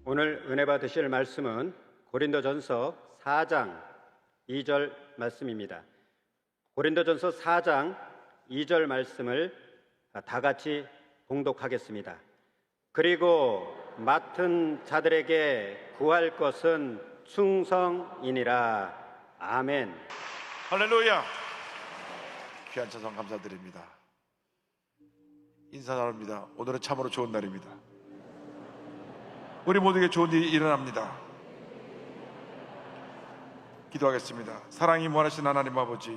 오늘 은혜 받으실 말씀은 고린도전서 4장 2절 말씀입니다. 고린도전서 4장 2절 말씀을 다 같이 봉독하겠습니다. 그리고 맡은 자들에게 구할 것은 충성이니라. 아멘. 할렐루야. 귀한 찬송 감사드립니다. 인사 나눕니다. 오늘은 참으로 좋은 날입니다. 우리 모두에게 좋은 일이 일어납니다. 기도하겠습니다. 사랑이 무한하신 하나님 아버지,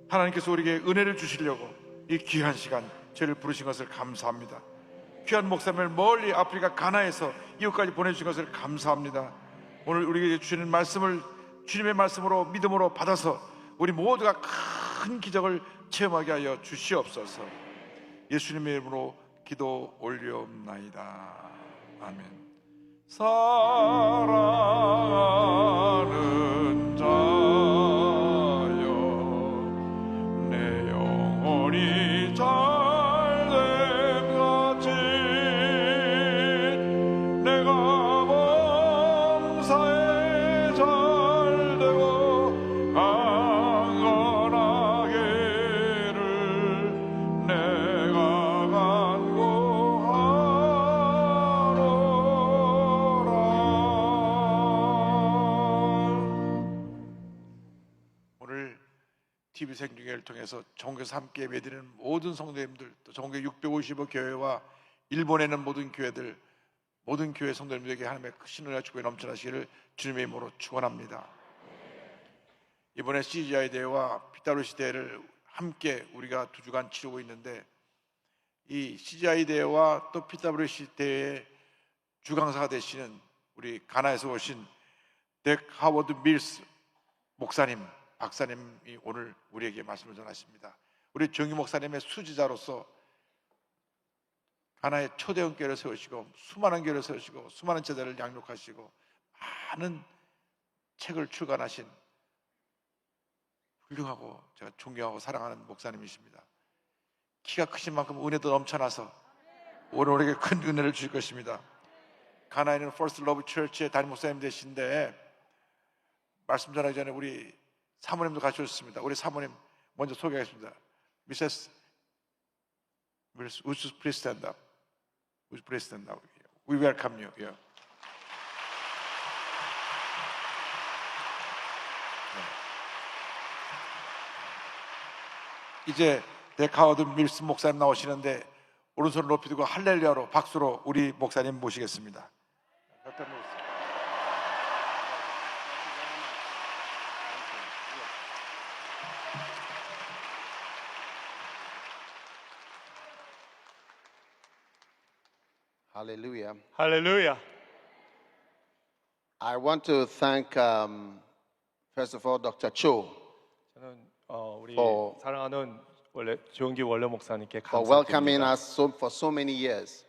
하나님께서 우리에게 은혜를 주시려고 이 귀한 시간 저희를 부르신 것을 감사합니다. 귀한 목사님을 멀리 아프리카 가나에서 이곳까지 보내주신 것을 감사합니다. 오늘 우리에게 주시는 말씀을 주님의 말씀으로 믿음으로 받아서 우리 모두가 큰 기적을 체험하게 하여 주시옵소서. 예수님의 이름으로 기도 올려옵나이다. 아멘. 사랑하는 자여, 내 영혼이 잘됨 같이 내가 범사에 잘되고 강건하게를 내가 TV 생중계를 통해서 전국에서 함께 예배드리는 모든 성도님들, 또 전국 655교회와 일본에는 모든 교회들, 모든 교회 성도님들에게 하나님의 크신 은혜와 축복이 넘쳐나시기를 주님의 이름으로 축원합니다. 이번에 CGI 대회와 PWC 대회를 함께 우리가 두 주간 치르고 있는데, 이 CGI 대회와 또 PWC 대회의 주강사가 되시는 우리 가나에서 오신 덱 하워드 밀스 목사님, 박사님이 오늘 우리에게 말씀을 전하십니다. 우리 정유 목사님의 수지자로서 하나의 초대형 교회를 세우시고 수많은 교회를 세우시고 수많은 제자를 양육하시고 많은 책을 출간하신 훌륭하고 제가 존경하고 사랑하는 목사님이십니다. 키가 크신 만큼 은혜도 넘쳐나서 오늘 우리에게 큰 은혜를 주실 것입니다. 가나에 있는 퍼스트 러브 처치의 담임 목사님 되신데, 말씀 전하기 전에 우리 사모님도 같이 오셨습니다. 우리 사모님 먼저 소개하겠습니다. Mrs. Would you please stand up? Would you please stand up? We welcome you. Yeah. 이제 데카워드 밀스 목사님 나오시는데 오른손을 높이 들고 할렐루야로 박수로 우리 목사님 모시겠습니다. Hallelujah. 할렐루야. I want to thank, first of all, Dr. Cho 저는 우리 For- 사랑하는 조은기 원래 목사님께 for welcoming 감사드립니다. us for so many years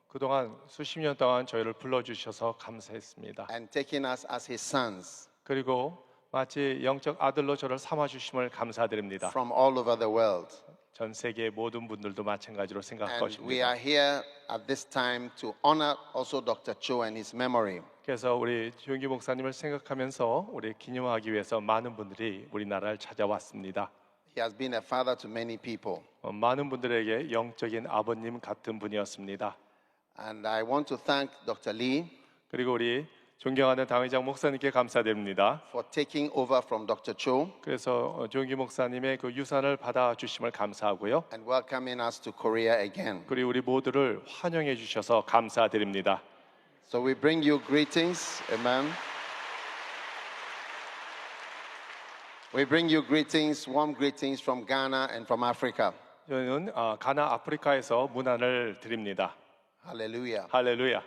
그동안 수십 년 동안 저희를 불러주셔서 감사했습니다. and taking us as His sons 그리고 마치 영적 아들로 저를 삼아주심을 감사드립니다. from all over the world. 전 세계의 모든 분들도 마찬가지로 생각할 And we are 것입니다. here at this time to honor also Dr. Cho and his memory. 그래서 우리 조은기 목사님을 생각하면서 우리 기념하기 위해서 많은 분들이 우리나라를 찾아왔습니다. He has been a father to many people. 많은 분들에게 영적인 아버님 같은 분이었습니다. And I want to thank Dr. Lee 그리고 우리 존경하는 당회장 목사님께 감사드립니다. for taking over from Dr. Cho 그래서 조은기 목사님의 그 유산을 받아 주심을 감사하고요. and welcoming us to Korea again. 그리고 우리 모두를 환영해 주셔서 감사드립니다. So we bring you greetings, amen. We bring you greetings, warm greetings from Ghana and from Africa. 저는 가나 아프리카에서 문안을 드립니다. Hallelujah. 할렐루야.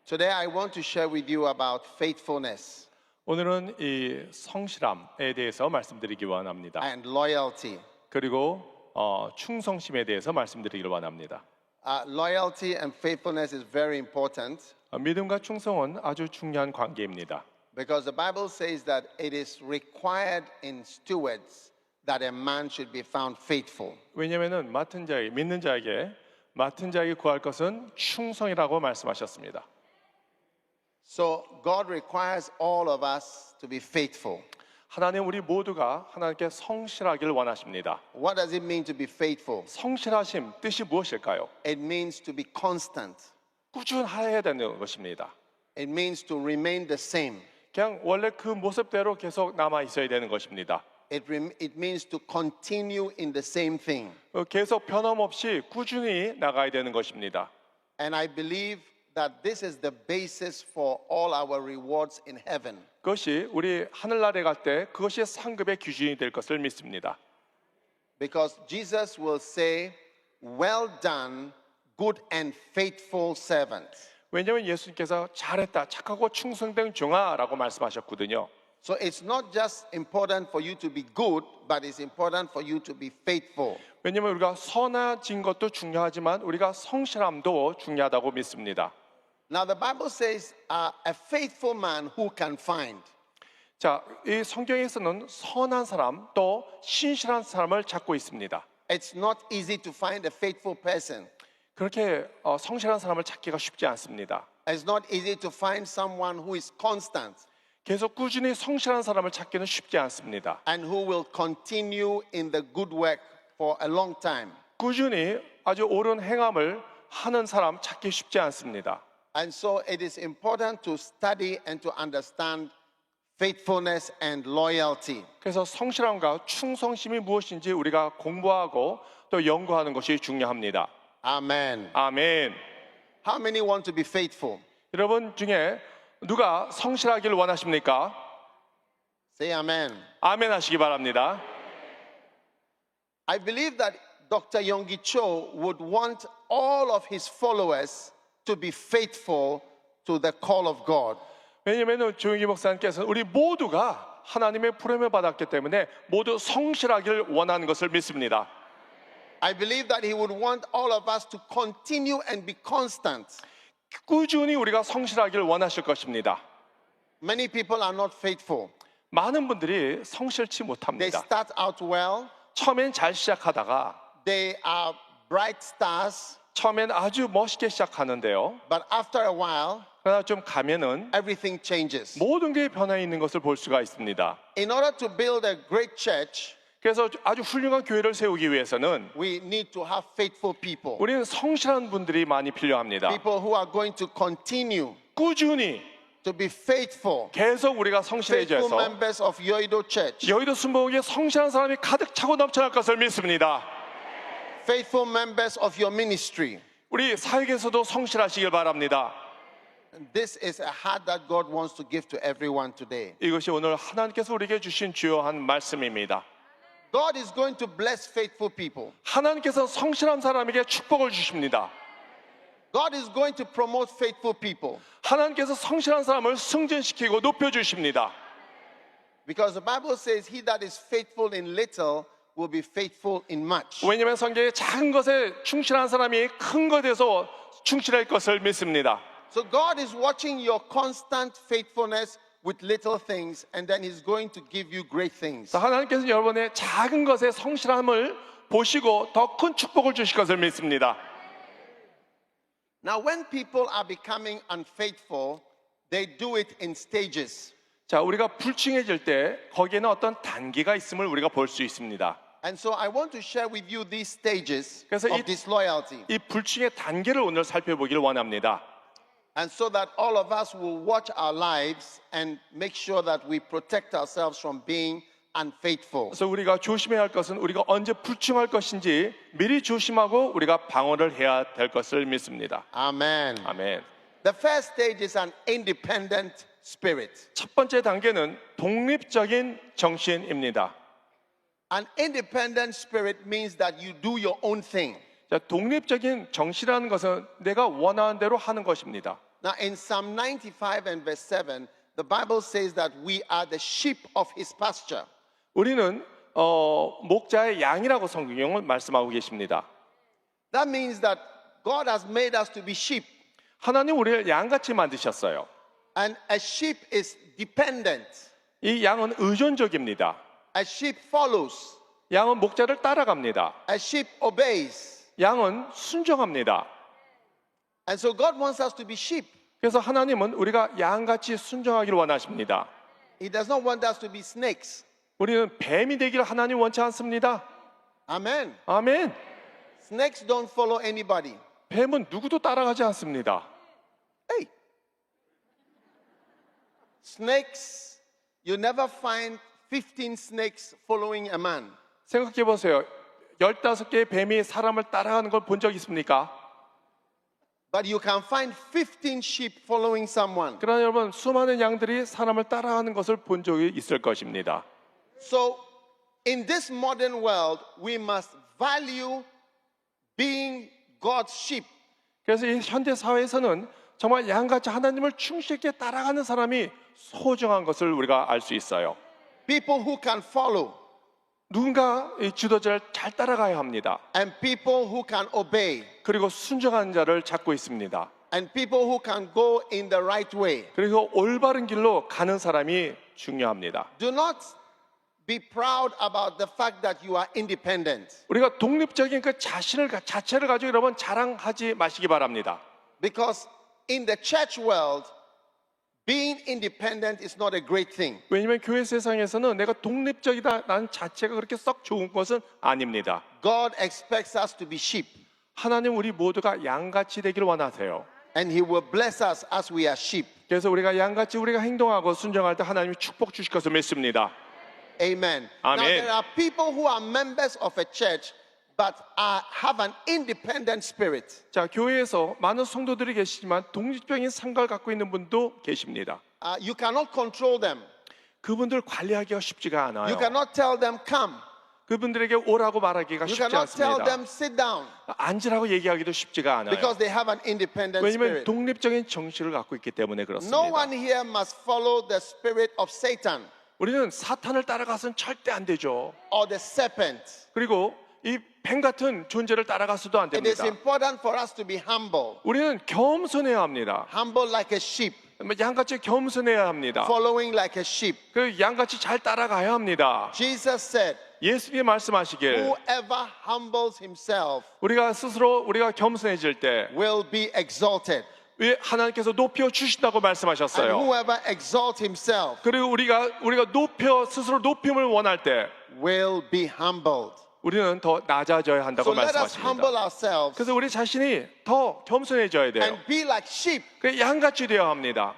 Today I want to share with you about faithfulness 오늘은 이 성실함에 대해서 말씀드리기 원합니다. and loyalty. 그리고 충성심에 대해서 말씀드리기를 원합니다. Loyalty and faithfulness is very important 믿음과 충성은 아주 중요한 관계입니다. because the Bible says that it is required in stewards that a man should be found faithful. 왜냐하면은 믿는 자에게 구할 것은 충성이라고 말씀하셨습니다. So God requires all of us to be faithful. 하나님 우리 모두가 하나님께 성실하기를 원하십니다. What does it mean to be faithful? 성실하심 뜻이 무엇일까요? It means to be constant. 꾸준해야 되는 것입니다. It means to remain the same. 그냥 원래 그 모습대로 계속 남아 있어야 되는 것입니다. It means to continue in the same thing. 계속 변함없이 꾸준히 나가야 되는 것입니다. And I believe that this is the basis for all our rewards in heaven. 그것이 우리 하늘나라에 갈 때 그것이 상급의 기준이 될 것을 믿습니다. Because Jesus will say, "Well done, good and faithful servant." 왜냐하면 예수님께서 잘했다, 착하고 충성된 종아라고 말씀하셨거든요. So it's not just important for you to be good, but it's important for you to be faithful. 왜냐하면 우리가 선해진 것도 중요하지만 우리가 성실함도 중요하다고 믿습니다. Now the Bible says, "A faithful man who can find." 자, 이 성경에서는 선한 사람 또 신실한 사람을 찾고 있습니다. It's not easy to find a faithful person. 그렇게 성실한 사람을 찾기가 쉽지 않습니다. It's not easy to find someone who is constant 계속 꾸준히 성실한 사람을 찾기는 쉽지 않습니다. and who will continue in the good work for a long time. 꾸준히 아주 옳은 행함을 하는 사람 찾기 쉽지 않습니다. And so it is important to study and to understand faithfulness and loyalty. 그래서 성실함과 충성심이 무엇인지 우리가 공부하고 또 연구하는 것이 중요합니다. Amen. 아멘. How many want to be faithful? 여러분 중에 누가 성실하기를 원하십니까? Say amen. 아멘 하시기 바랍니다. I believe that Dr. Yonggi Cho would want all of his followers to be faithful to the call of God. 왜냐하면 조용기 목사님께서 우리 모두가 하나님의 부름을 받았기 때문에 모두 성실하기를 원하는 것을 믿습니다. I believe that he would want all of us to continue and be constant. 꾸준히 우리가 성실하기를 원하실 것입니다. Many people are not faithful. 많은 분들이 성실치 They 못합니다. start out well, 처음엔 잘 시작하다가 they are bright stars, 처음엔 아주 멋있게 시작하는데요. but after a while, 그러나 좀 가면은 everything changes. 모든 게 변해 있는 것을 볼 수가 있습니다. In order to build a great church, 그래서 아주 훌륭한 교회를 세우기 위해서는 we need to have faithful people. 우리는 성실한 분들이 많이 필요합니다. People who are going to continue 꾸준히 to be faithful. 계속 우리가 Faithful 성실해져서 members of Yoido Church. 여의도 순복에 성실한 사람이 가득 차고 넘쳐날 것을 믿습니다. Faithful members of your ministry. 우리 사역에서도 성실하시길 바랍니다. This is a heart that God wants to give to everyone today. 이것이 오늘 하나님께서 우리에게 주신 주요한 말씀입니다. God is going to bless faithful people. 하나님께서 성실한 사람에게 축복을 주십니다. God is going to promote faithful people. 하나님께서 성실한 사람을 승진시키고 높여주십니다. Because the Bible says, "He that is faithful in little will be faithful in much." 왜냐하면 성경에 작은 것에 충실한 사람이 큰 것에서 충실할 것을 믿습니다. So God is watching your constant faithfulness with little things, and then He's going to give you great things. 하나님께서 여러분의 작은 것에 성실함을 보시고 더 큰 축복을 주실 것을 믿습니다. Now, when people are becoming unfaithful, they do it in stages. 자, 우리가 불충해질 때 거기에는 어떤 단계가 있음을 우리가 볼 수 있습니다. And so I want to share with you these stages 그래서 of disloyalty. 이 불충의 단계를 오늘 살펴보기를 원합니다. And so that all of us will watch our lives and make sure that we protect ourselves from being unfaithful. 그래서 우리가 조심해야 할 것은 우리가 언제 불충할 것인지 미리 조심하고 우리가 방어를 해야 될 것을 믿습니다. Amen. 아멘. The first stage is an independent spirit. 첫 번째 단계는 독립적인 정신입니다. An independent spirit means that you do your own thing. 자, 독립적인 정신이라는 것은 내가 원하는 대로 하는 것입니다. Now, in Psalm 95 and verse 7, the Bible says that we are the sheep of His pasture. 우리는 목자의 양이라고 성경은 말씀하고 계십니다. That means that God has made us to be sheep. 하나님 우리를 양같이 만드셨어요. And a sheep is dependent. 이 양은 의존적입니다. A sheep follows. 양은 목자를 따라갑니다. A sheep obeys. 양은 순종합니다. And so God wants us to be sheep. 그래서 하나님은 우리가 양같이 순종하기를 원하십니다. He does not want us to be snakes. 우리는 뱀이 되기를 하나님 원치 않습니다. Amen. 아멘. Snakes don't follow anybody. 뱀은 누구도 따라가지 않습니다. Hey. Snakes, you never find 15 snakes following a man. 생각해 보세요. 15개의 뱀이 사람을 따라가는 걸 본 적 있습니까? But you can find 15 sheep following someone. 그러나 여러분, 수많은 양들이 사람을 따라가는 것을 본 적이 있을 것입니다. So, in this modern world, we must value being God's sheep. 그래서 이 현대 사회에서는 정말 양같이 하나님을 충실하게 따라가는 사람이 소중한 것을 우리가 알 수 있어요. People who can follow 누군가 이 지도자를 잘 따라가야 합니다. and people who can obey 그리고 순종하는 자를 찾고 있습니다. and people who can go in the right way. 그리고 올바른 길로 가는 사람이 중요합니다. Do not be proud about the fact that you are independent, 우리가 독립적인 그 자체를 가지고 여러분 자랑하지 마시기 바랍니다. because in the church world, being independent is not a great thing. 왜냐하면 교회 세상에서는 내가 독립적이다라는 자체가 그렇게 썩 좋은 것은 아닙니다. God expects us to be sheep, 하나님 우리 모두가 양같이 되기를 원하세요. and He will bless us as we are sheep. 그래서 우리가 양같이 우리가 행동하고 순종할 때 하나님이 축복 주실 것을 믿습니다. Amen. Now, Amen. there are people who are members of a church but have an independent spirit. 자, 교회에서 많은 성도들이 계시지만 독립적인 생각을 갖고 있는 분도 계십니다. You cannot control them. 그분들 관리하기가 쉽지가 You 않아요. cannot tell them come. 그분들에게 오라고 말하기가 You 쉽지 cannot tell 않습니다. them sit down, 앉으라고 얘기하기도 쉽지가 않아요. because they have an independent 왜냐하면 spirit. 독립적인 정신을 갖고 있기 때문에 No 그렇습니다. one here must follow the spirit of Satan 우리는 사탄을 따라가서는 절대 안 되죠. or the serpent. 그리고 이 뱀 같은 존재를 따라가서도 안 It is 됩니다. important for us to be humble, 우리는 겸손해야 합니다. humble like a sheep, 양같이 겸손해야 합니다. following like a sheep. 그 양같이 잘 따라가야 합니다. Jesus said, 예수님이 말씀하시길 whoever humbles himself 우리가 스스로 우리가 겸손해질 때 will be exalted, 하나님께서 높여 주신다고 and 말씀하셨어요. whoever exalts himself 그리고 우리가 높여 스스로 높임을 원할 때 will be humbled. 우리는 더 낮아져야 한다고 So let us humble 말씀하십니다. ourselves 그래서 우리 자신이 더 겸손해져야 돼요. and be like sheep. 그 양같이 되어야 합니다.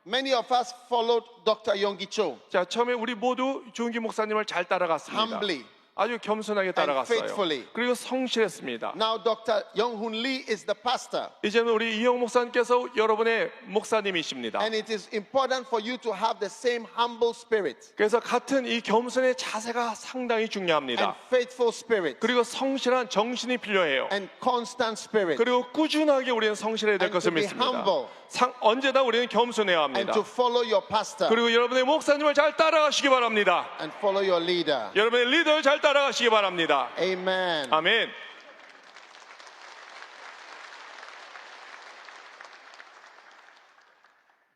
Many of us followed Dr. Yonggi Cho 자, 처음에 우리 모두 조은기 목사님을 잘 따라갔습니다. humbly. 아주 겸손하게 따라갔어요. faithfully. 그리고 성실했습니다. Now Dr. Young-Hoon Lee is the pastor. 이제는 우리 이영 목사님께서 여러분의 목사님이십니다. And it is important for you to have the same humble spirit 그래서 같은 이 겸손의 자세가 상당히 and 중요합니다. faithful spirit 그리고 성실한 정신이 필요해요. and constant spirit 그리고 꾸준하게 우리는 성실해야 될 And 것을 to be 믿습니다. humble. 언제나 우리는 겸손해야 and 합니다. to follow your pastor 그리고 여러분의 목사님을 잘 따라가시기 바랍니다. and follow your leader. 여러분의 리더를 잘 따라가시기 바랍니다. Amen. 아멘.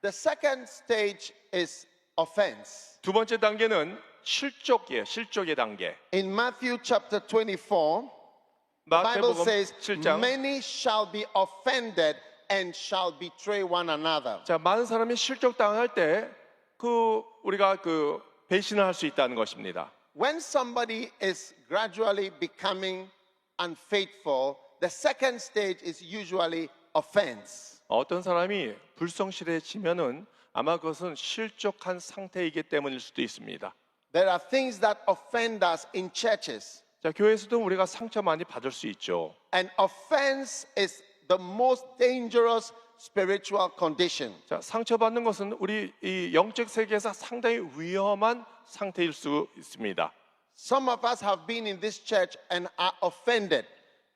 The second stage is offense. 두 번째 단계는 실족의 단계. In Matthew chapter 24, the Bible 마태복음 says, 7장. many shall be offended and shall betray one another. 자, 많은 사람이 실족당할 때 우리가 배신을 할 수 있다는 것입니다. When somebody is gradually becoming unfaithful, the second stage is usually offense. 어떤 사람이 불성실해지면은 아마 그것은 실족한 상태이기 때문일 수도 있습니다. There are things that offend us in churches, 자, 교회에서도 우리가 상처 많이 받을 수 있죠. and offense is the most dangerous spiritual condition. 자, 상처받는 것은 우리 이 영적 세계에서 상당히 위험한 상태일 수 있습니다. Some of us have been in this church and are offended,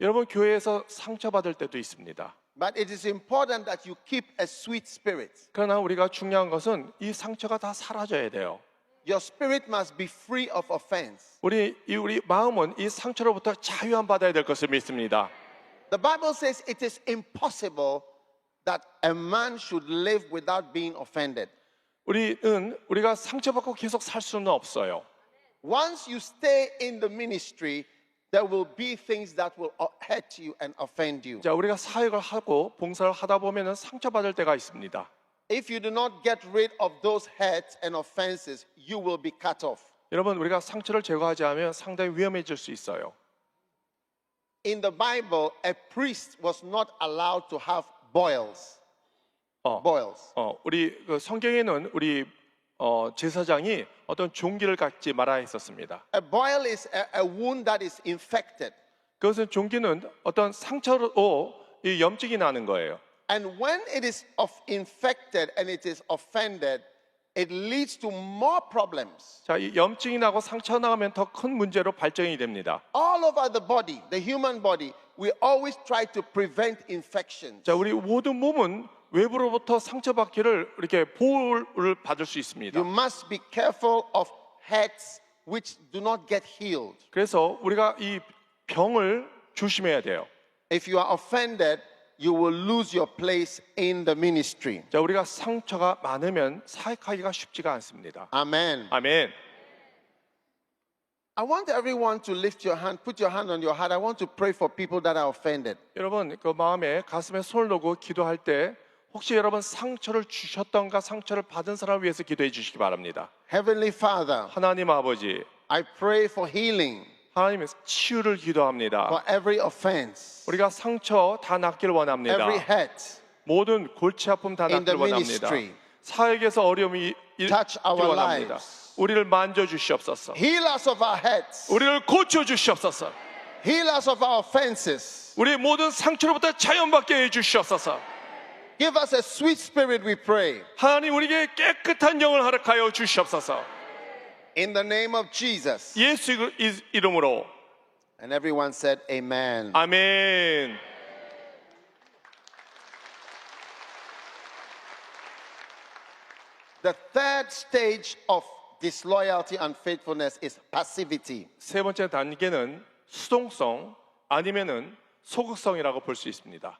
여러분 교회에서 상처받을 때도 있습니다. but it is important that you keep a sweet spirit. 그러나 우리가 중요한 것은 이 상처가 다 사라져야 돼요. Your spirit must be free of offense. 우리 마음은 이 상처로부터 자유함 받아야 될 것을 믿습니다. The Bible says it is impossible that a man should live without being offended. 우리가 상처받고 계속 살 수는 없어요. Once you stay in the ministry, there will be things that will hurt you and offend you. 자, 우리가 사역을 하고 봉사를 하다 보면은 상처받을 때가 있습니다. If you do not get rid of those hurts and offenses, you will be cut off. 여러분, 우리가 상처를 제거하지 않으면 상당히 위험해질 수 있어요. In the Bible, a priest was not allowed to have boils. Boils. 우리 그 성경에는 우리 제사장이 어떤 종기를 갖지 말아야 했었습니다. A boil is a wound that is infected. 그것은 종기는 어떤 상처로 이 염증이 나는 거예요. And when it is infected and it is offended, it leads to more problems. 자, 이 염증이 나고 상처 나가면 더 큰 문제로 발전이 됩니다. All over the body, the human body, we always try to prevent infections. 자, 우리 모든 몸은 외부로부터 상처받기를 이렇게 보호를 받을 수 있습니다. You must be careful of hurts which do not get healed. 그래서 우리가 이 병을 조심해야 돼요. If you are offended, you will lose your place in the ministry. 자, 우리가 상처가 많으면 사역하기가 쉽지가 않습니다. Amen. 아멘. I want everyone to lift your hand, put your hand on your heart. I want to pray for people that are offended. 여러분, 그 마음에 가슴에 손을 놓고 기도할 때 혹시 여러분 상처를 주셨던가 상처를 받은 사람을 위해서 기도해 주시기 바랍니다. Heavenly Father, 하나님 아버지, I pray for healing 하나님의 치유를 기도합니다. for every offense, 우리가 상처 다 낫기를 원합니다. every hurt. 모든 골치 아픔 다 In the 낫기를 원합니다. ministry. 사역에서 어려움이 Touch 있기를 our 원합니다. lives. 우리를 만져 주시옵소서. Heal us of our hurts. 우리를 고쳐 주시옵소서. Heal us of our offenses. 우리 모든 상처로부터 자연받게 해 주시옵소서. Give us a sweet spirit, we pray. 하나님 우리에게 깨끗한 영을 허락하여 주시옵소서. In the name of Jesus. 예수 이름으로. And everyone said, Amen. 아멘. The third stage of disloyalty and unfaithfulness is passivity. 세 번째 단계는 수동성 아니면은 소극성이라고 볼 수 있습니다.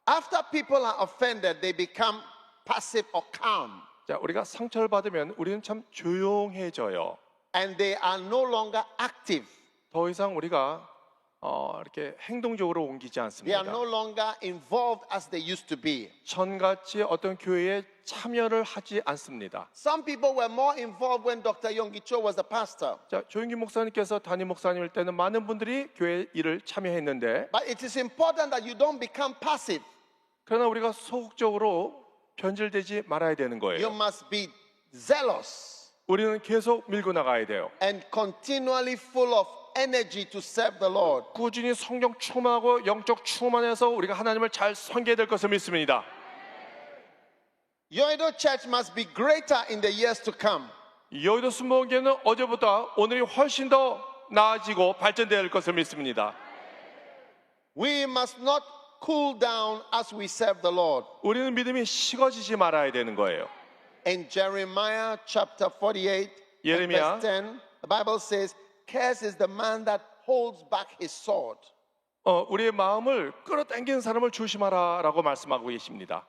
After people are offended, they become passive or calm. 자, 우리가 상처를 받으면 우리는 참 조용해져요. And they are no longer active. 더 이상 우리가 이렇게 행동적으로 옮기지 They 않습니다. are no longer involved as they used to be. 전같이 어떤 교회에 참여를 하지 않습니다. Some people were more involved when Dr. Yonggi Cho was the pastor. 자, 조영기 목사님께서 담임 목사님일 때는 많은 분들이 교회 일을 참여했는데, But it is important that you don't become passive. 그러나 우리가 소극적으로 변질되지 말아야 되는 You 거예요. must be zealous 우리는 계속 밀고 나가야 돼요. and continually full of energy to serve the Lord. 꾸준히 성령 충만하고 영적 충만해서 우리가 하나님을 잘 섬겨야 될 것을 믿습니다. Yoido Church must be greater in the years to come. 여의도 순복음교회는 어제보다 오늘이 훨씬 더 나아지고 발전될 것을 믿습니다. We must not cool down as we serve the Lord. 우리는 믿음이 식어지지 말아야 되는 거예요. In Jeremiah chapter 48, and 예레미야. verse 10, the Bible says, "Cursed is the man that holds back his sword." 우리의 마음을 끌어당기는 사람을 조심하라라고 말씀하고 계십니다.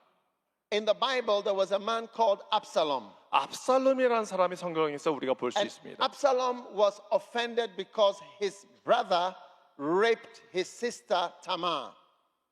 In the Bible, there was a man called Absalom. 압살롬이라는 사람이 성경에서 우리가 볼 수 And 있습니다. Absalom was offended because his brother raped his sister Tamar.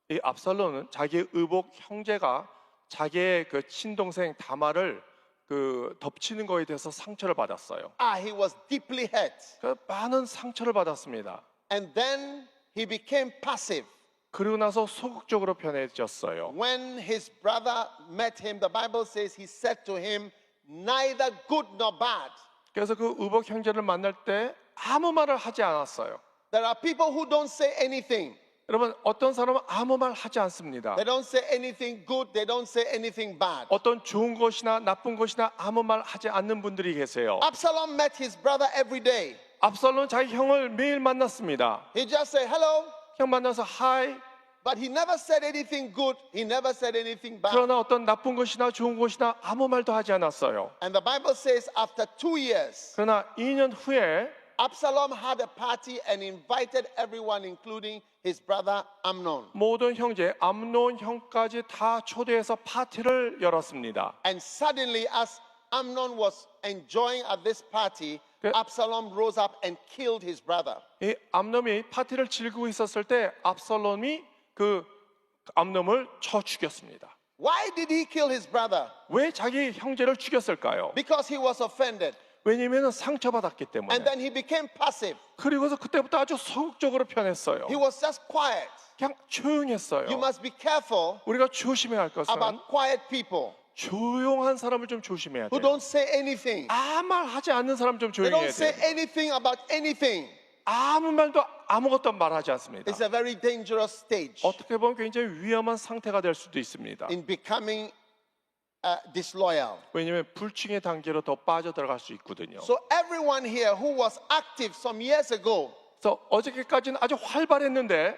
이 압살롬은 자기의 의복 형제가 자기의 그 친동생 다말을 그 덮치는 거에 대해서 상처를 받았어요. He was deeply hurt. 그 많은 상처를 받았습니다. And then he became passive. 그러고 나서 소극적으로 변해졌어요. When his brother met him, the Bible says he said to him, "Neither good nor bad." 그래서 그 의복 형제를 만날 때 아무 말을 하지 않았어요. There are people who don't say anything. 여러분, 어떤 사람은 아무 말 하지 않습니다. They don't say anything good, they don't say anything bad. 어떤 좋은 것이나 나쁜 것이나 아무 말 하지 않는 분들이 계세요. Absalom met his brother every day. 압살롬은 자기 형을 매일 만났습니다. He just said hello, 형 만나서 하이. but he never said anything good, he never said anything bad. 그러나 어떤 나쁜 것이나 좋은 것이나 아무 말도 하지 않았어요. And the Bible says after 2 years, 그러나 2년 후에 Absalom had a party and invited everyone, including his brother Amnon. 모든 형제 암논 형까지 다 초대해서 파티를 열었습니다. And suddenly, as Amnon was enjoying at this party, 그- Absalom rose up and killed his brother. 이 암놈이 파티를 즐기고 있었을 때 압살롬이 그 암놈을 쳐 죽였습니다. Why did he kill his brother? 왜 자기 형제를 죽였을까요? Because he was offended. 왜냐하면 상처받았기 때문에. And then he became passive. 그리고서 그때부터 아주 소극적으로 변했어요. He was just quiet. 그냥 조용했어요. You must be careful 우리가 조심해야 할 것은 about quiet people 조용한 사람을 좀 조심해야 who 돼요. don't say anything. 아무 말 하지 않는 사람 좀 They 조용해야 don't say 돼요. anything about anything. 아무 말도 아무것도 말하지 않습니다. It's a very dangerous stage 어떻게 보면 굉장히 위험한 상태가 될 수도 있습니다. in becoming disloyal. 왜냐하면 불충의 단계로 더 빠져들어갈 수 있거든요. So everyone here who was active some years ago, 그래서 어저께까지는 아주 활발했는데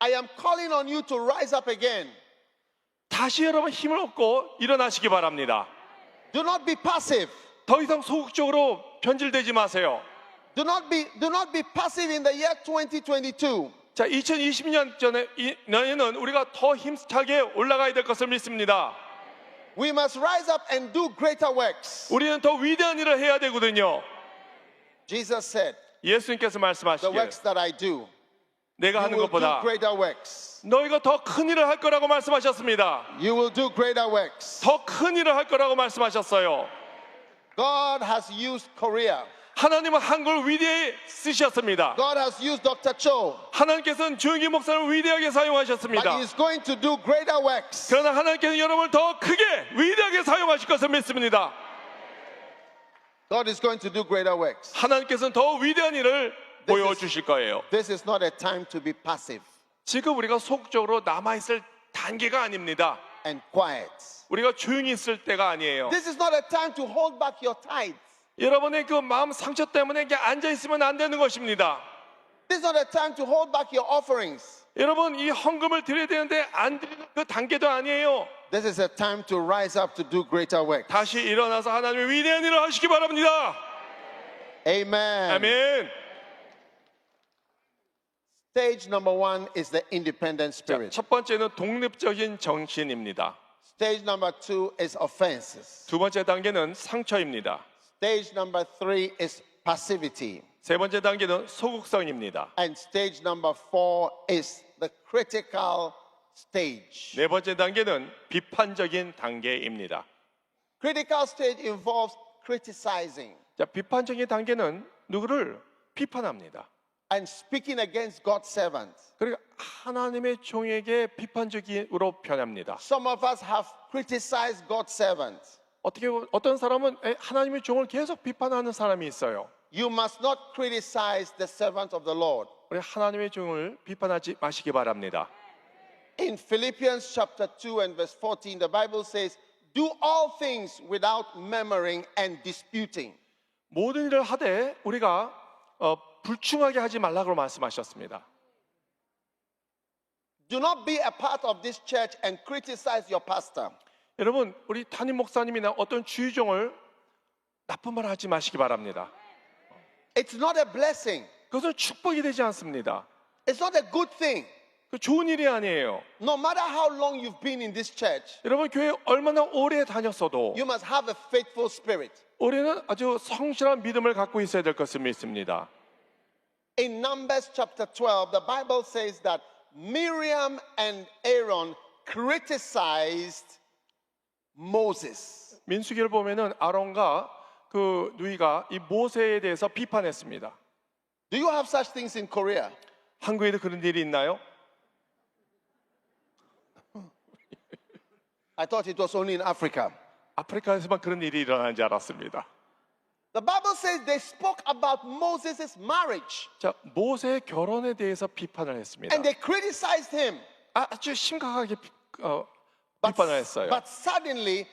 I am calling on you to rise up again. 다시 여러분 힘을 얻고 일어나시기 바랍니다. Do not be passive. 더 이상 소극적으로 변질되지 마세요. Do not be passive in the year 2022. 자, 2020년 전에는 우리가 더 힘차게 올라가야 될 것을 믿습니다. We must rise up and do greater works. 우리는 더 위대한 일을 해야 되거든요. Jesus said, 예수님께서 the 말씀하시기를 works that I do, 내가 you 하는 will do 것보다 greater works. 너희가 더 큰 일을 할 거라고 말씀하셨습니다. You will do greater works. 더 큰 일을 할 거라고 말씀하셨어요. God has used Korea. 하나님은 한국을 위대히 쓰셨습니다. God has used Dr. Cho. 하나님께서는 조용기 목사를 위대하게 But 사용하셨습니다. He's going to do greater works. 그러나 하나님께서는 여러분을 더 크게 위대하게 사용하실 것을 믿습니다. God is going to do greater works. 하나님께서는 더 위대한 일을 보여주실 거예요. This is not a time to be passive 지금 우리가 속적으로 남아있을 단계가 아닙니다. and quiet. 우리가 조용히 있을 때가 아니에요. This is not a time to hold back your tithes. 여러분의 그 마음 상처 때문에 그냥 앉아있으면 안 되는 것입니다. This is not a time to hold back your offerings. 여러분 이 헌금을 드려야 되는데 안 드리는 그 단계도 아니에요. This is a time to rise up to do greater work. 다시 일어나서 하나님의 위대한 일을 하시기 바랍니다. Amen. 아멘. Stage number 1 is the independent 자, spirit. 첫 번째는 독립적인 정신입니다. Stage number 2 is offenses. 두 번째 단계는 상처입니다. Stage number 3 is passivity. 세 번째 단계는 소극성입니다. And stage number 4 is the critical stage. 네 번째 단계는 비판적인 단계입니다. Critical stage involves criticizing 자, 비판적인 단계는 누구를 비판합니다. and speaking against God's servants. 그리고 하나님의 종에게 비판적으로 변합니다. Some of us have criticized God's servants. 어떤 사람은 하나님의 종을 계속 비판하는 사람이 있어요. You must not criticize the servant of the Lord. 우리 하나님의 종을 비판하지 마시기 바랍니다. In Philippians chapter 2 and verse 14, the Bible says, do all things without murmuring and disputing. 모든 일을 하되 우리가 불충하게 하지 말라고 말씀하셨습니다. Do not be a part of this church and criticize your pastor. 여러분, 우리 담임 목사님이나 어떤 주의종을 나쁜 말 하지 마시기 바랍니다. It's not a blessing. 그것은 축복이 되지 않습니다. It's not a good thing. 그 좋은 일이 아니에요. No matter how long you've been in this church, 여러분, 교회 얼마나 오래 다녔어도 you must have a faithful spirit. 우리는 아주 성실한 믿음을 갖고 있어야 될 것을 믿습니다. In Numbers chapter 12, the Bible says that Miriam and Aaron criticized Moses. 민수기를 보면은 아론과 그 누이가 이 모세에 대해서 비판했습니다. Do you have such things in Korea? 한국에도 그런 일이 있나요? I thought it was only in Africa. 아프리카에서만 그런 일이 일어나는 줄 알았습니다. The Bible says they spoke about Moses' marriage 자, 모세의 결혼에 대해서 비판을 했습니다. and they criticized him. 아주 심각하게 비판을 했어요. But suddenly,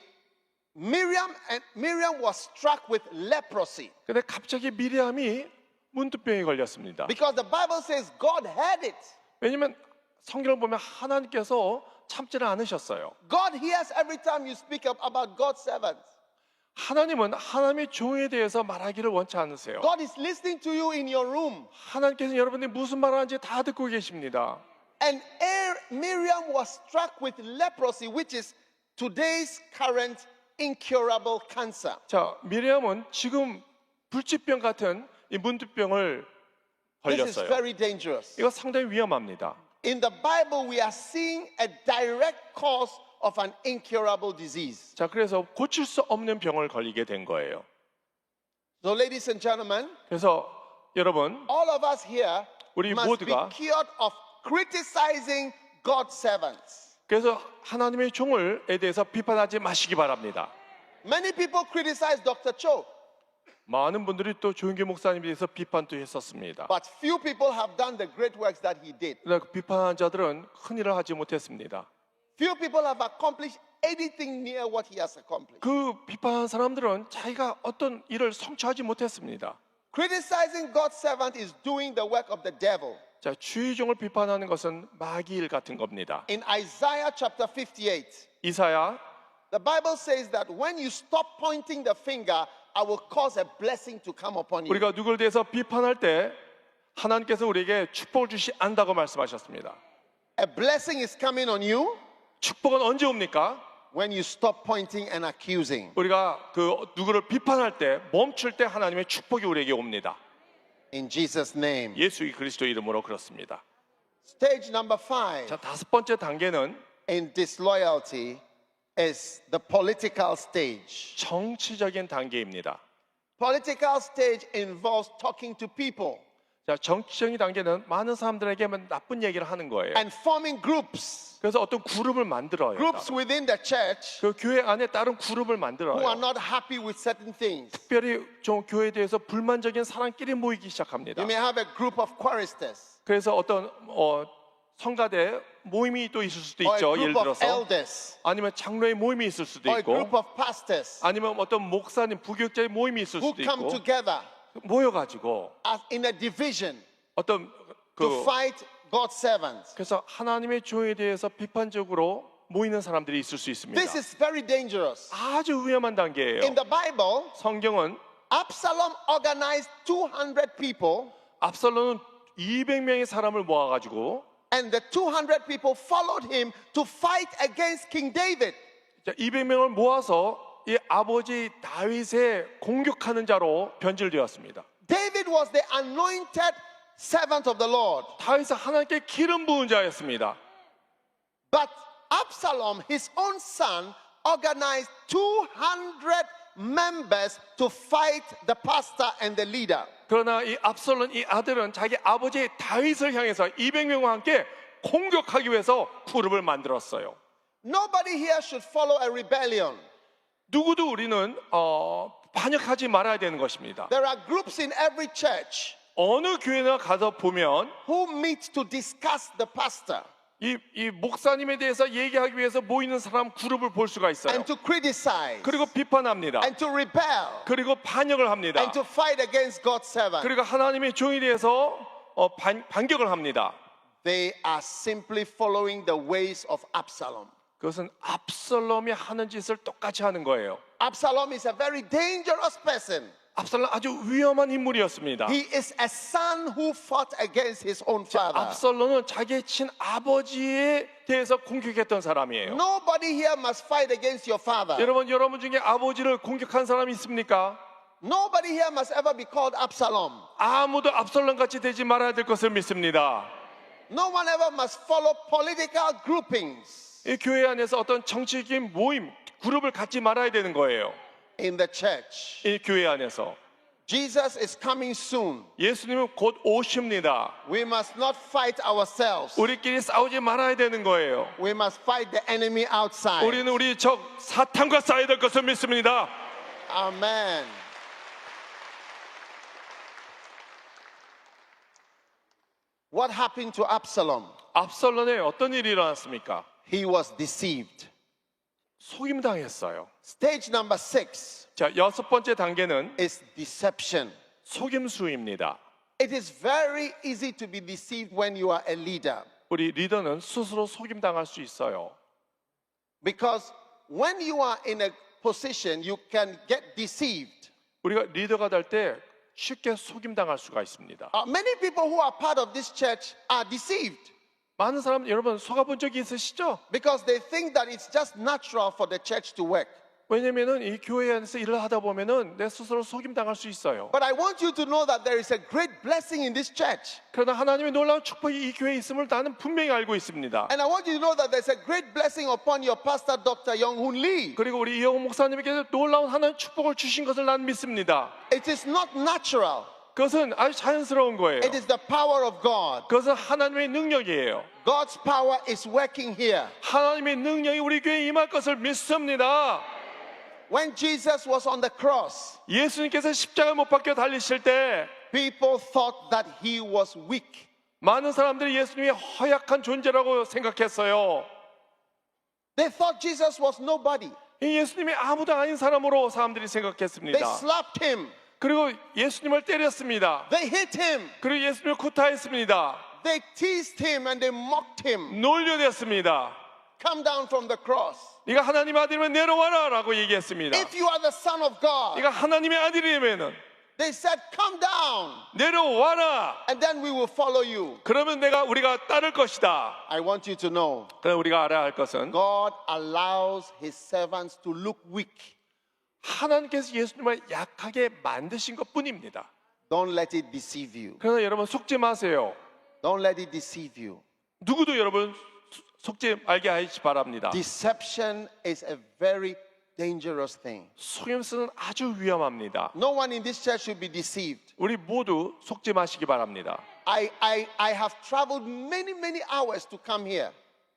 Miriam was struck with leprosy 근데 갑자기 미리암이 문두병에 걸렸습니다. because the Bible says God had it. 왜냐면 성경을 보면 하나님께서 참지를 않으셨어요. God hears every time you speak about God's servants. 하나님은 하나님의 종에 대해서 말하기를 원치 않으세요. God is listening to you in your room. 하나님께서 여러분이 무슨 말을 하는지 다 듣고 계십니다. And Miriam was struck with leprosy, which is today's current incurable cancer. 자, 미리암은 지금 불치병 같은 이 문둥병을 This is 걸렸어요. very dangerous. 이거 상당히 위험합니다. In the Bible, we are seeing a direct cause of an incurable disease. 자, 그래서 고칠 수 없는 병을 걸리게 된 거예요. So, ladies and gentlemen, 그래서 여러분, all of us here 우리 must be 모두가 cured of criticizing God's servants. 그래서 하나님의 종을에 대해서 비판하지 마시기 바랍니다. Many people criticize Dr. Cho, 많은 분들이 또 조용기 목사님에 대해서 비판도 했었습니다. but few people have done the great works that he did. 그러나 그 비판한 자들은 큰 일을 하지 못했습니다. Few people have accomplished anything near what he has accomplished. 그 비판한 사람들은 자기가 어떤 일을 성취하지 못했습니다. Criticizing God's servant is doing the work of the devil. 자, 주의 종을 비판하는 것은 마귀일 같은 겁니다. In Isaiah chapter 58, 이사야 the Bible says that when you stop pointing the finger, I will cause a blessing to come upon you. 우리가 누구를 대해서 비판할 때 하나님께서 우리에게 축복을 주시 안다고 말씀하셨습니다. A blessing is coming on you 축복은 언제 옵니까? when you stop pointing and accusing. 우리가 그 누구를 비판할 때 멈출 때 하나님의 축복이 우리에게 옵니다. In Jesus' name. 예수 그리스도 이름으로 그렇습니다. Stage number 5 자, 다섯 번째 단계는 in disloyalty is the political stage. 정치적인 단계입니다. Political stage involves talking to people 자, 정치적인 단계는 많은 사람들에게 나쁜 얘기를 하는 거예요. and forming groups. 그래서 어떤 그룹을 만들어요. Groups within the church 그 교회 안에 다른 그룹을 who are 만들어요. not happy with certain things. 특별히 좀 교회에 대해서 불만적인 사람끼리 모이기 시작합니다. You may have a group of choristers 그래서 어떤 성가대 모임이 또 있을 수도 or a 있죠. 예를 group of 들어서 elders 아니면 장로의 모임이 있을 수도 or a 있고 group of pastors 아니면 어떤 목사님, 부교육자의 모임이 있을 who 수도 come 있고 together 모여가지고 as in a division 어떤 to fight God's servants. 그래서 하나님의 종에 대해서 비판적으로 모이는 사람들이 있을 수 있습니다. This is very dangerous. 아주 위험한 단계예요. In the Bible, 성경은 Absalom organized 200 people, 압살롬은 200명의 사람을 모아가지고 and the 200 people followed him to fight against King David. 200명을 모아서 이 아버지 다윗의 공격하는 자로 변질되었습니다. David was the anointed servant of the Lord. 다윗은 하나님께 기름 부은 자였습니다. But Absalom, his own son, organized 200 members to fight the pastor and the leader. 그러나 이 압살롬 이 아들은 자기 아버지 다윗을 향해서 200명과 함께 공격하기 위해서 그룹을 만들었어요. Nobody here should follow a rebellion. 누구도 우리는 반역하지 말아야 되는 것입니다. There are groups in every church 어느 교회나 가서 보면 who meet to discuss the pastor 이 목사님에 대해서 얘기하기 위해서 모이는 사람 그룹을 볼 수가 있어요. and to criticize 그리고 비판합니다. and to rebel 그리고 반역을 합니다. and to fight against God's servant. 그리고 하나님의 종에 대해서 반격을 합니다. They are simply following the ways of Absalom. 그것은 압살롬이 하는 짓을 똑같이 하는 거예요. Absalom is a very dangerous person. 압살롬 아주 위험한 인물이었습니다. He is a son who fought against his own father. 압살롬은 자기의 친아버지에 대해서 공격했던 사람이에요. Nobody here must fight against your father. 여러분 중에 아버지를 공격한 사람이 있습니까? Nobody here must ever be called Absalom. 아무도 압살롬 같이 되지 말아야 될 것을 믿습니다. No one ever must follow political groupings 이 교회 안에서 어떤 정치적인 모임, 그룹을 갖지 말아야 되는 거예요. in the church. 이 교회 안에서 Jesus is coming soon. 예수님은 곧 오십니다. We must not fight ourselves. 우리끼리 싸우지 말아야 되는 거예요. We must fight the enemy outside. 우리는 우리 적 사탄과 싸워야 될 것을 믿습니다. Amen. What happened to Absalom? 압살롬에 어떤 일이 일어났습니까? He was deceived. 속임당했어요. Stage number 6 자, 여섯 번째 단계는 is deception. 속임수입니다. It is very easy to be deceived when you are a leader. 우리 리더는 스스로 속임당할 수 있어요. Because when you are in a position, you can get deceived. 우리가 리더가 될 때 쉽게 속임당할 수가 있습니다. Many people who are part of this church are deceived 많은 사람 여러분 속아본 적이 있으시죠? because they think that it's just natural for the church to work. 왜냐면은 이 교회 안에서 일을 하다 보면은 내 스스로 속임 당할 수 있어요. But I want you to know that there is a great blessing in this church. 그러나 하나님의 놀라운 축복이 이 교회에 있음을 나는 분명히 알고 있습니다. And I want you to know that there's a great blessing upon your pastor, Dr. Young-hoon Lee. 그리고 우리 이영호 목사님에게 놀라운 하나님 축복을 주신 것을 나는 믿습니다. It is not natural. 그것은 아주 자연스러운 거예요. It is the power of God. 그것은 하나님의 능력이에요. God's power is working here. 하나님의 능력이 우리 교회에 임할 것을 믿습니다. When Jesus was on the cross, 예수님께서 십자가 못 박혀 달리실 때 people thought that he was weak. 많은 사람들이 예수님이 허약한 존재라고 생각했어요. They thought Jesus was nobody. 이 예수님이 아무도 아닌 사람으로 사람들이 They 생각했습니다. slapped him. 그리고 예수님을 때렸습니다. They hit him. 그리고 예수님을 구타했습니다. They teased him and they mocked him. 놀려댔습니다. Come down from the cross. 네가 하나님 아들이면 내려와라 라고 얘기했습니다. If you are the Son of God, 네가 하나님의 아들이면은 they said, come down, 내려와라. and then we will follow you. 그러면 우리가 따를 것이다. I want you to know, 그래서 우리가 알아야 할 것은 God allows his servants to look weak. 하나님께서 예수님을 약하게 만드신 것뿐입니다. Don't let it deceive you. 그래서 여러분 속지 마세요. Don't let it deceive you. 누구도 여러분 속지 말게 하시기 바랍니다. Deception is a very dangerous thing. 속임수는 아주 위험합니다. No one in this church should be deceived. 우리 모두 속지 마시기 바랍니다. I have traveled many hours to come here.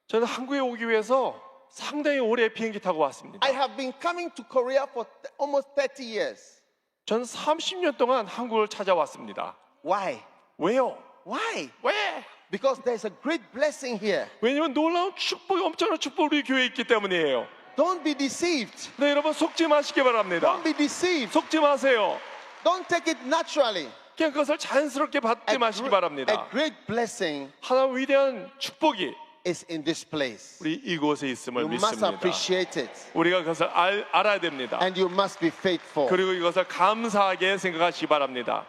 저는 한국에 오기 위해서 상당히 오래 비행기 타고 왔습니다. I have been coming to Korea for almost 30 years. 저는 30년 동안 한국을 찾아왔습니다. Why? 왜요? Why? 왜? Because there's a great blessing here. 왜냐면 놀라운 축복이 엄청난 축복이 우리 교회에 있기 때문이에요. Don't be deceived. 네, 여러분 속지 마시기 바랍니다. Don't be deceived. 속지 마세요. Don't take it naturally. 그냥 그것을 자연스럽게 받지 마시기 바랍니다. A great blessing 하나님 위대한 축복이 is in this place. 우리 이곳에 있음을 You must 믿습니다. appreciate it. 우리가 그것을 알아야 됩니다. And you must be faithful. 그리고 이것을 감사하게 생각하시기 바랍니다.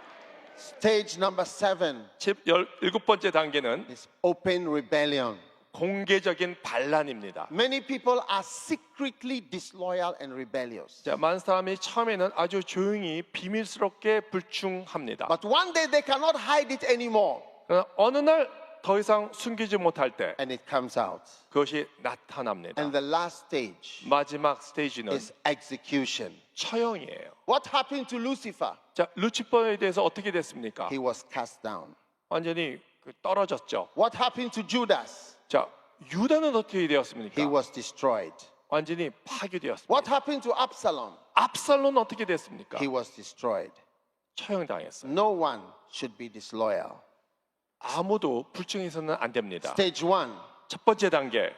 Stage number 7 17번째 단계는 is open rebellion. 공개적인 반란입니다. Many people are secretly disloyal and rebellious. 자, 많은 사람이 처음에는 아주 조용히 비밀스럽게 불충합니다. But one day they cannot hide it anymore. 그러나 어느 날 더 이상 숨기지 못할 때 And it comes out. 그것이 나타납니다. And the last stage 마지막 스테이지는 is execution. 처형이에요. What happened to Lucifer? 자, 루치퍼에 대해서 어떻게 됐습니까? He was cast down. 완전히 떨어졌죠. What happened to Judas? 자, 유다는 어떻게 되었습니까? He was destroyed. 완전히 파괴되었습니다. What happened to Absalom? 압살론은 어떻게 됐습니까? He was destroyed. 처형당했어요. No one should be disloyal. 아무도 불충해서는 안 됩니다. Stage 1, 첫 번째 단계,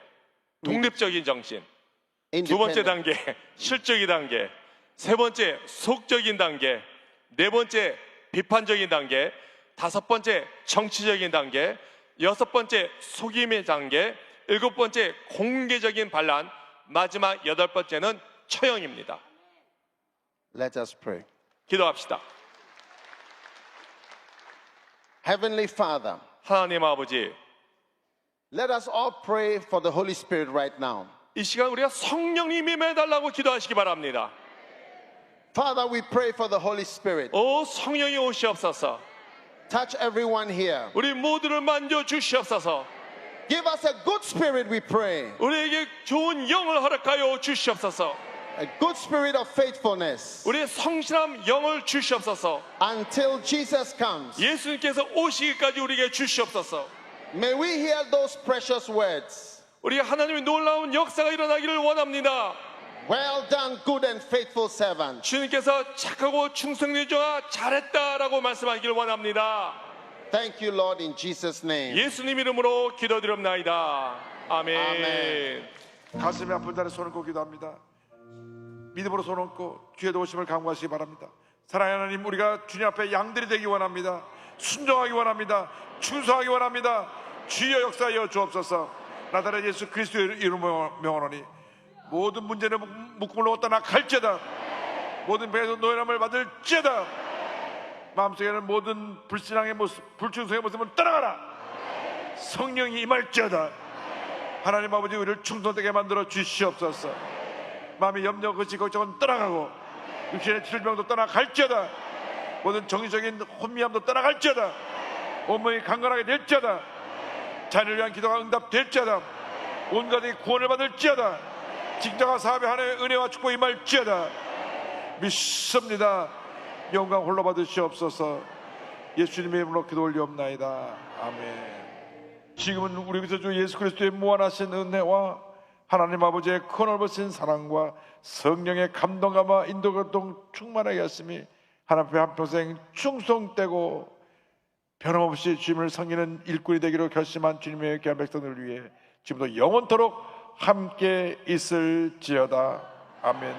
독립적인 정신. 두 번째 independent. 단계, 실적인 단계. 세 번째, 속적인 단계. 네 번째, 비판적인 단계. 다섯 번째, 정치적인 단계. 여섯 번째, 속임의 단계. 일곱 번째, 공개적인 반란. 마지막 여덟 번째는 처형입니다. Let us pray. 기도합시다. Heavenly Father, 하나님 아버지, let us all pray for the Holy Spirit right now. 이 시간 우리가 성령님이 임해달라고 기도하시기 바랍니다. Father, we pray for the Holy Spirit. 오 성령이 오시옵소서. Touch everyone here. 우리 모두를 만져 주시옵소서. Give us a good spirit, we pray. 우리에게 좋은 영을 허락하여 주시옵소서. A good spirit of faithfulness 우리의 성실한 영을 주시옵소서. until Jesus comes. 예수님께서 오시기까지 우리에게 주시옵소서. May we hear those precious words. 우리 하나님의 놀라운 역사가 일어나기를 원합니다. Well done, good and faithful servant. 주님께서 착하고 충성된 자가 잘했다라고 말씀하기를 원합니다. Thank you, Lord, in Jesus' name. 예수님 이름으로 기도드립나이다. 아멘. 아멘. 가슴이 아픈 자를 손을 꼭 기도합니다. 믿음으로 손 얹고 주의 도우심을 간구하시기 바랍니다. 사랑하는 하나님, 우리가 주님 앞에 양들이 되기 원합니다. 순종하기 원합니다. 충성하기 원합니다. 주여 역사하여 주옵소서. 나다라 예수 그리스도의 이름으로 명하노니 모든 문제는 묶음을 놓았다 나 갈지어다. 모든 배에서 노예함을 받을지어다. 마음속에는 모든 불신앙의 모습, 불충성의 모습은 떠나가라. 성령이 임할지어다. 하나님 아버지, 우리를 충성되게 만들어 주시옵소서. 마음의 염려, 거짓, 걱정은 떠나가고 육신의 질병도 떠나갈지어다. 모든 정신적인 혼미함도 떠나갈지어다. 온몸이 강건하게 될지어다. 자녀를 위한 기도가 응답될지어다. 온 가족이 구원을 받을지어다. 직장과 사업에 하나님의 은혜와 축복이 임할지어다. 믿습니다. 영광 홀로 받으시옵소서. 예수님의 이름으로 기도 올리옵나이다. 아멘. 지금은 우리 구주 예수 그리스도의 무한하신 은혜와 하나님 아버지의 큰 넓으신 사랑과 성령의 감동감과 인도교통 충만하게 하심이 하나님 앞에 한평생 충성되고 변함없이 주님을 섬기는 일꾼이 되기로 결심한 주님의 귀한 백성들을 위해 지금도 영원토록 함께 있을지어다. 아멘.